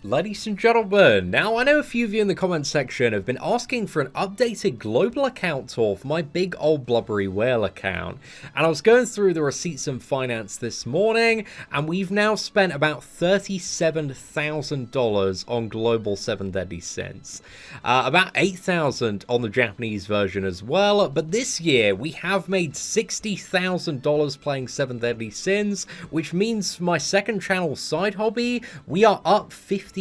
Ladies and gentlemen, now I know a few of you in the comment section have been asking for an updated global account tour for my big old blubbery whale account, and I was going through the receipts and finance this morning, and we've now spent about $37,000 on global 7 Deadly Sins, about $8,000 on the Japanese version as well, but this year we have made $60,000 playing 7 Deadly Sins, which means for my second channel side hobby, we are up $15,000,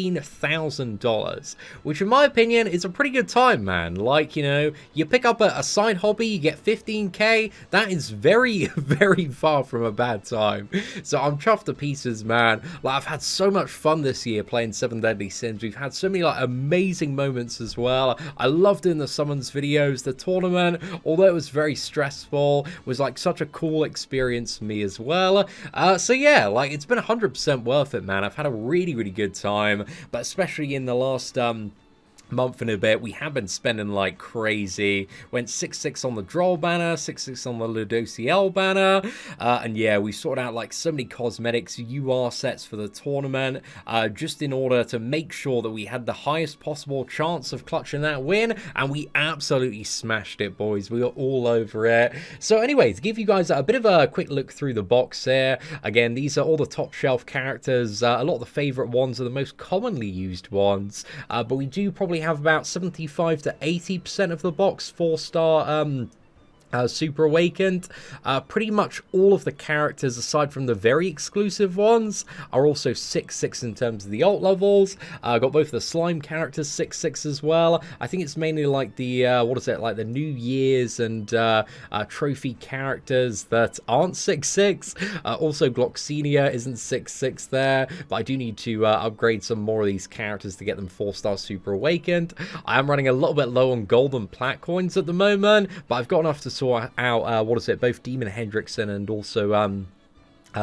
which in my opinion is a pretty good time, man. Like, you know, you pick up a side hobby, you get 15k, that is very, very far from a bad time. So I'm chuffed to pieces, man. Like, I've had so much fun this year playing 7 Deadly Sins. We've had so many like amazing moments as well. I love doing the summons videos. The tournament, although it was very stressful, was like such a cool experience for me as well. So yeah, like it's been 100% worth it, man. I've had a really, really good time. But especially in the last month and a bit, we have been spending like crazy. Went 6-6 on the Droll banner, 6-6 on the Ludociel banner, and yeah, we sorted out like so many cosmetics, UR sets for the tournament, just in order to make sure that we had the highest possible chance of clutching that win, and we absolutely smashed it, boys. We were all over it. So anyway, to give you guys a bit of a quick look through the box here, again, these are all the top shelf characters. A lot of the favorite ones are the most commonly used ones, but we do probably have about 75 to 80% of the box 4-star Super Awakened. Pretty much all of the characters, aside from the very exclusive ones, are also 6-6 in terms of the alt levels. Got both the slime characters 6-6 as well. I think it's mainly like the, what is it, like the New Year's and trophy characters that aren't 6-6. Also, Gloxinia isn't 6-6 there, but I do need to upgrade some more of these characters to get them 4-star Super Awakened. I am running a little bit low on gold and plat coins at the moment, but I've got enough to sort out, what is it, both Demon Hendrickson and also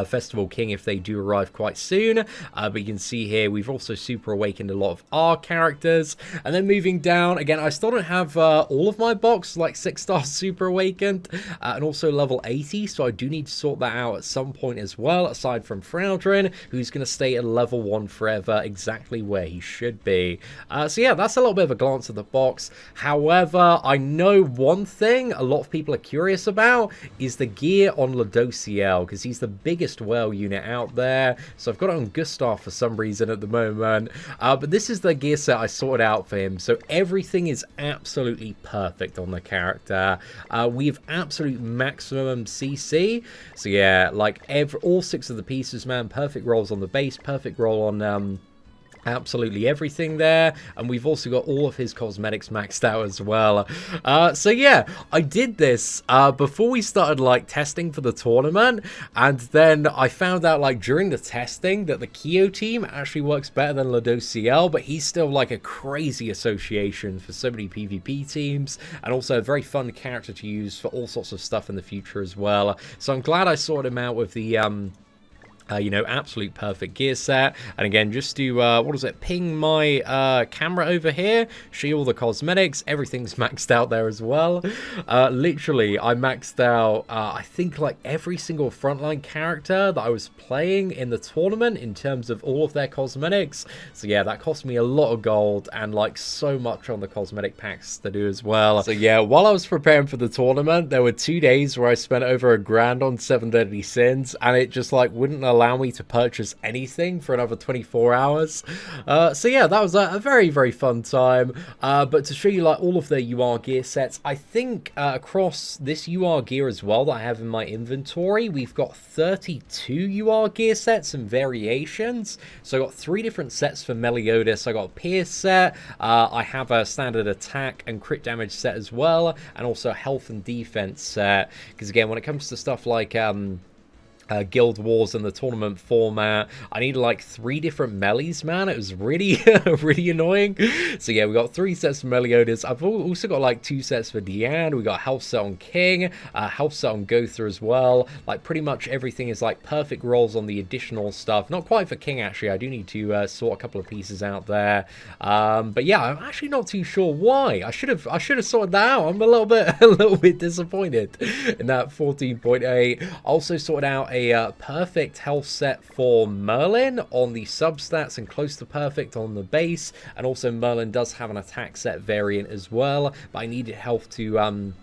Festival King if they do arrive quite soon. But you can see here we've also Super Awakened a lot of our characters. And then moving down, again, I still don't have all of my box, like 6-star Super Awakened, and also level 80, so I do need to sort that out at some point as well, aside from Frowdrin, who's going to stay at level 1 forever, exactly where he should be. So yeah, that's a little bit of a glance at the box. However, I know one thing a lot of people are curious about is the gear on Ludociel, because he's the biggest whale unit out there. So I've got it on Gustav for some reason at the moment, but this is the gear set I sorted out for him, so everything is absolutely perfect on the character. We have absolute maximum CC, so yeah, like all 6 of the pieces, man, perfect rolls on the base, perfect roll on absolutely everything there, and we've also got all of his cosmetics maxed out as well. So yeah, I did this before we started like testing for the tournament, and then I found out like during the testing that the Kyo team actually works better than Ludociel, but he's still like a crazy association for so many PvP teams, and also a very fun character to use for all sorts of stuff in the future as well. So I'm glad I sorted him out with the you know, absolute perfect gear set. And again, just to, what is it, ping my camera over here, see all the cosmetics, everything's maxed out there as well. Literally, I maxed out, I think, like every single frontline character that I was playing in the tournament in terms of all of their cosmetics. So yeah, that cost me a lot of gold and like so much on the cosmetic packs to do as well. So yeah, while I was preparing for the tournament, there were 2 days where I spent over $1,000 on 7 Deadly Sins, and it just like wouldn't allow me to purchase anything for another 24 hours. So yeah, that was a very, very fun time. But to show you like all of the UR gear sets, I think across this UR gear as well that I have in my inventory, we've got 32 UR gear sets and variations. So I got 3 different sets for Meliodas. I got a Pierce set, I have a standard attack and crit damage set as well, and also a health and defense set, because again, when it comes to stuff like Guild Wars and the tournament format, I need like 3 different melees, man. It was really really annoying. So yeah, we got 3 sets for Meliodas. I've also got like 2 sets for Deanne. We got a health set on King, health set on Gotha as well. Like pretty much everything is like perfect rolls on the additional stuff. Not quite for King actually, I do need to sort a couple of pieces out there. But yeah, I'm actually not too sure why. I should have sorted that out. I'm a little bit disappointed in that 14.8. Also sorted out a perfect health set for Merlin on the substats and close to perfect on the base. And also Merlin does have an attack set variant as well, but I needed health to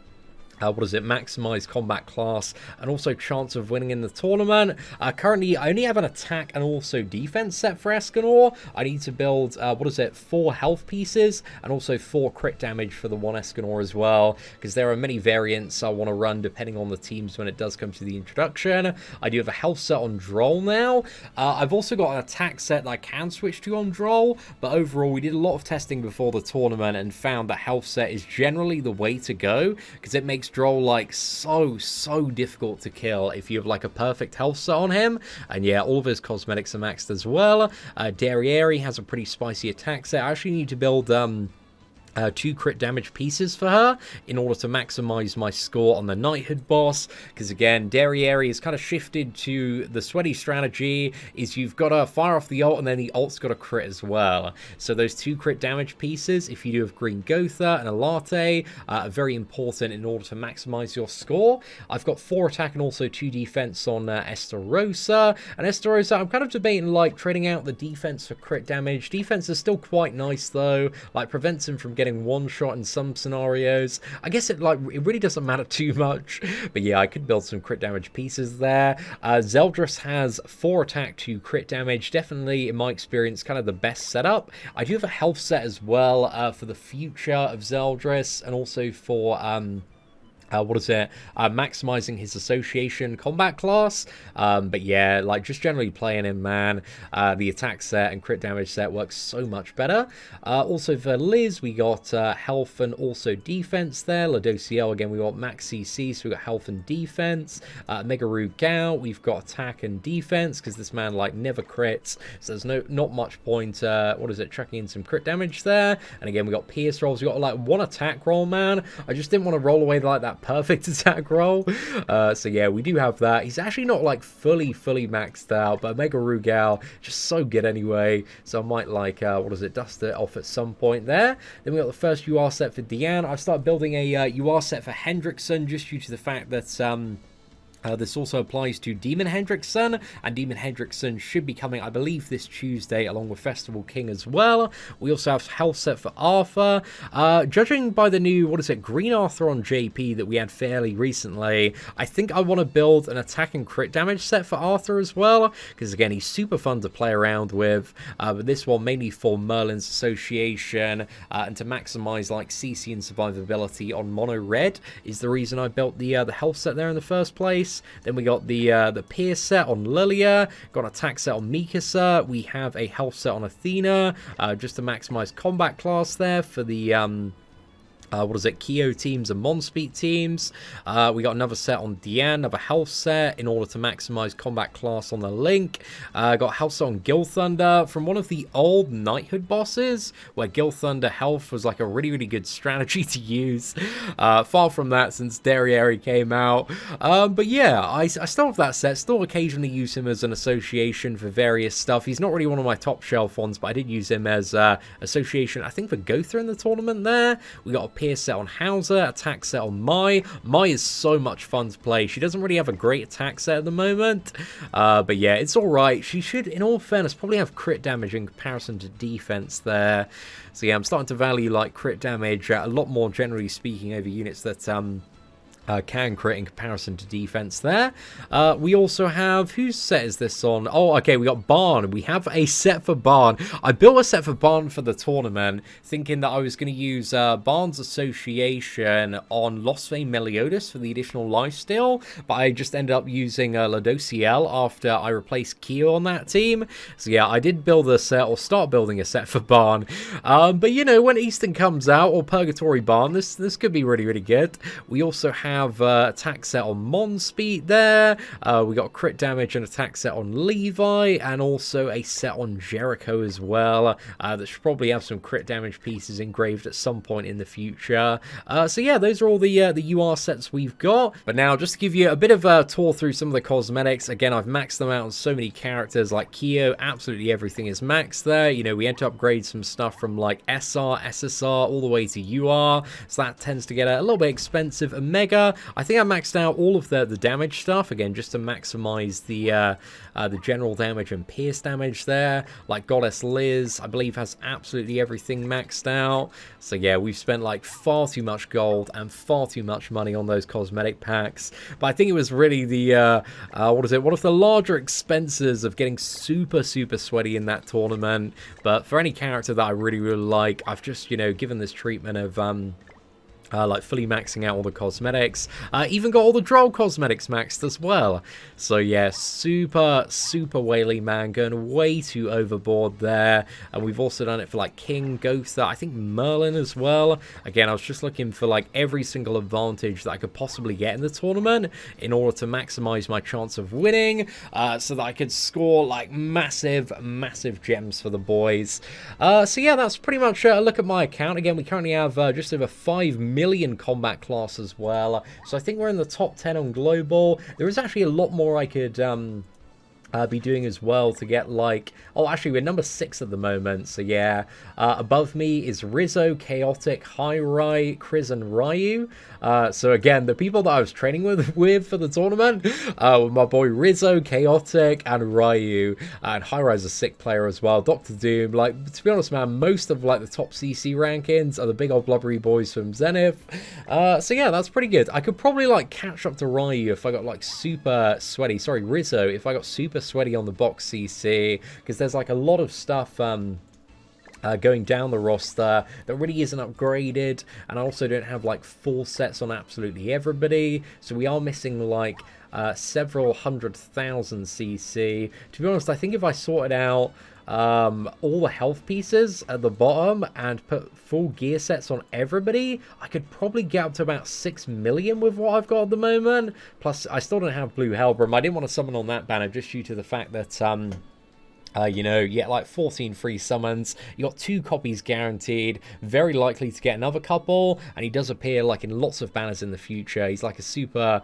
maximize combat class and also chance of winning in the tournament. Currently, I only have an attack and also defense set for Escanor. I need to build, 4 health pieces and also 4 crit damage for the one Escanor as well, because there are many variants I want to run depending on the teams when it does come to the introduction. I do have a health set on Droll now. I've also got an attack set that I can switch to on Droll, but overall, we did a lot of testing before the tournament and found that health set is generally the way to go, because it makes Droll like so difficult to kill if you have like a perfect health set on him. And yeah, all of his cosmetics are maxed as well. Derriere has a pretty spicy attack set. I actually need to build 2 crit damage pieces for her in order to maximize my score on the knighthood boss, because again, Derriere is kind of shifted to the sweaty strategy is you've got to fire off the ult and then the ult's got to crit as well. So those 2 crit damage pieces, if you do have Green Gotha and a Latte, are very important in order to maximize your score. I've got 4 attack and also 2 defense on Estarossa, and Estarossa I'm kind of debating like trading out the defense for crit damage. Defense is still quite nice though, like prevents him from getting one shot in some scenarios. I guess it really doesn't matter too much, but yeah, I could build some crit damage pieces there. Zeldris has 4 attack, 2 crit damage, definitely in my experience kind of the best setup. I do have a health set as well for the future of Zeldris and also for maximizing his association combat class. But yeah, like just generally playing him, man, the attack set and crit damage set works so much better. Also for Liz, we got health and also defense there. Ladociel, again, we got max CC, so we got health and defense. Megaru Gao, we've got attack and defense, because this man like never crits, so there's not much point chucking in some crit damage there. And again, we got Pierce rolls. We got like 1 attack roll, man. I just didn't want to roll away like that perfect attack roll. So yeah, we do have that. He's actually not like fully maxed out, but Mega Rugal just so good anyway. So I might like dust it off at some point there. Then we got the first UR set for Diane. I've started building a UR set for Hendrickson just due to the fact that this also applies to Demon Hendrickson, and Demon Hendrickson should be coming, I believe, this Tuesday, along with Festival King as well. We also have health set for Arthur. Judging by the new, Green Arthur on JP that we had fairly recently, I think I want to build an attack and crit damage set for Arthur as well, because again, he's super fun to play around with, but this one mainly for Merlin's association, and to maximize like CC and survivability on mono red is the reason I built the health set there in the first place. Then we got the Pierce set on Lilia, got an attack set on Mikasa, we have a health set on Athena, just to maximize combat class there for the Kyo teams and Monspeed teams. We got another set on Diane, another health set in order to maximize combat class on the Link. Got health set on Gil Thunder from one of the old Knighthood bosses, where Gil Thunder health was like a really good strategy to use. Far from that since Derriere came out. But yeah, I still have that set, still occasionally use him as an association for various stuff. He's not really one of my top shelf ones, but I did use him as association, I think, for Gotha in the tournament there. We got a Pierce set on Hauser, attack set on Mai. Mai is so much fun to play. She doesn't really have a great attack set at the moment, but yeah, it's alright. She should, in all fairness, probably have crit damage in comparison to defense there. So yeah, I'm starting to value like crit damage a lot more, generally speaking, over units that can crit in comparison to defense there. We also have, whose set is this on? Oh, okay, we got Barn. We have a set for Barn. I built a set for Barn for the tournament, thinking that I was going to use Barn's association on Losfane Meliodas for the additional lifesteal, but I just ended up using Ladociel after I replaced Kyo on that team. So yeah, I did build a set, or start building a set for Barn. But you know, when Eastern comes out, or Purgatory Barn, this could be really good. We also have attack set on Monspeed there. We got crit damage and attack set on Levi, and also a set on Jericho as well. That should probably have some crit damage pieces engraved at some point in the future. So yeah, those are all the UR sets we've got. But now, just to give you a bit of a tour through some of the cosmetics, again, I've maxed them out on so many characters like Kyo. Absolutely everything is maxed there. You know, we had to upgrade some stuff from like SR, SSR, all the way to UR, so that tends to get a little bit expensive. Omega, I think I maxed out all of the damage stuff, again, just to maximize the general damage and pierce damage there. Like Goddess Liz, I believe, has absolutely everything maxed out. So yeah, we've spent like far too much gold and far too much money on those cosmetic packs. But I think it was really the, one of the larger expenses of getting super sweaty in that tournament. But for any character that I really like, I've just, you know, given this treatment of like fully maxing out all the cosmetics. Even got all the droll cosmetics maxed as well. So yeah, super whaley, man, going way too overboard there. And we've also done it for like King, Gotha, I think Merlin as well. Again, I was just looking for like every single advantage that I could possibly get in the tournament in order to maximize my chance of winning, so that I could score like massive gems for the boys. So yeah, that's pretty much a look at my account. Again, we currently have just over 5 million combat class as well, so I think we're in the top 10 on global. There is actually a lot more I could be doing as well to get like, oh, actually we're number 6 at the moment, so yeah. Above me is Rizzo, Chaotic, Hi-Rai, Chris and Ryu. So again, the people that I was training with for the tournament were my boy Rizzo, Chaotic, and Ryu. And Hi-Rai's a sick player as well. Dr. Doom, like, to be honest, man, most of like the top CC rankings are the big old blubbery boys from Zenith. So yeah, that's pretty good. I could probably like catch up to Ryu if I got like super sweaty. Sorry, Rizzo, if I got super sweaty on the box CC, because there's like a lot of stuff going down the roster that really isn't upgraded, and I also don't have like full sets on absolutely everybody, so we are missing like several 100,000 CC. To be honest, I think if I sorted out all the health pieces at the bottom and put full gear sets on everybody, I could probably get up to about 6 million with what I've got at the moment. Plus, I still don't have Blue Hellbrim. I didn't want to summon on that banner just due to the fact that you know, you get like 14 free summons, you got 2 copies guaranteed, very likely to get another couple, and he does appear like in lots of banners in the future. He's like a super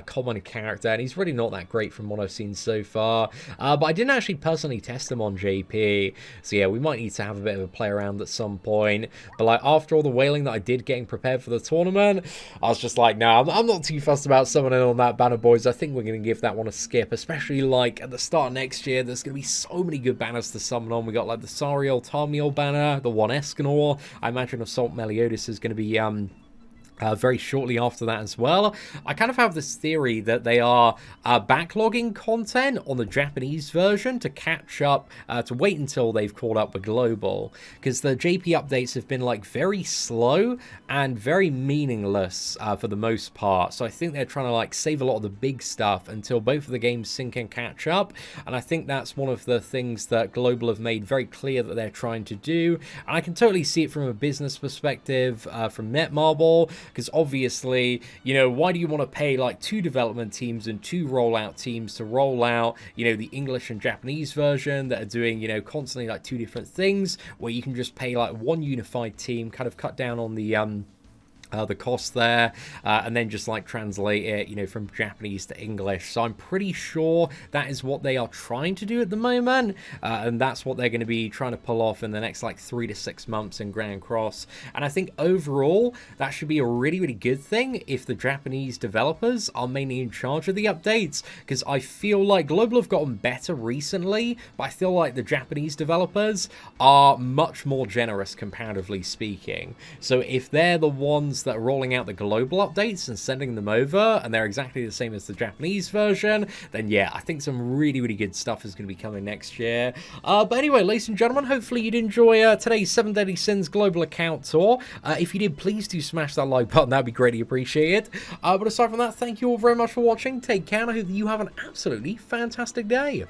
common character, and he's really not that great from what I've seen so far. But I didn't actually personally test him on JP, so yeah, we might need to have a bit of a play around at some point. But like after all the wailing that I did getting prepared for the tournament, I was just like, no, I'm not too fussed about summoning on that banner, boys. I think we're going to give that one a skip, especially like at the start of next year. There's going to be so many good banners to summon on. We got like the Sariel Tarmiel banner, the one Escanor. I imagine Assault Meliodas is going to be very shortly after that as well. I kind of have this theory that they are backlogging content on the Japanese version to catch up, to wait until they've caught up with global, because the JP updates have been like very slow and very meaningless for the most part. So I think they're trying to like save a lot of the big stuff until both of the games sync and catch up, and I think that's one of the things that global have made very clear that they're trying to do. And I can totally see it from a business perspective from Netmarble, because obviously, you know, why do you want to pay like 2 development teams and 2 rollout teams to roll out, you know, the English and Japanese version that are doing, you know, constantly like 2 different things, where you can just pay like 1 unified team, kind of cut down on the cost there, and then just like translate it, you know, from Japanese to English. So I'm pretty sure that is what they are trying to do at the moment, and that's what they're going to be trying to pull off in the next like 3 to 6 months in Grand Cross. And I think overall that should be a really good thing if the Japanese developers are mainly in charge of the updates, because I feel like global have gotten better recently, but I feel like the Japanese developers are much more generous comparatively speaking. So if they're the ones that are rolling out the global updates and sending them over, and they're exactly the same as the Japanese version, then yeah, I think some really good stuff is going to be coming next year. But anyway, ladies and gentlemen, hopefully you'd enjoy today's 7 Deadly Sins global account tour. If you did, please do smash that like button, that'd be greatly appreciated. But aside from that, thank you all very much for watching. Take care, and I hope that you have an absolutely fantastic day.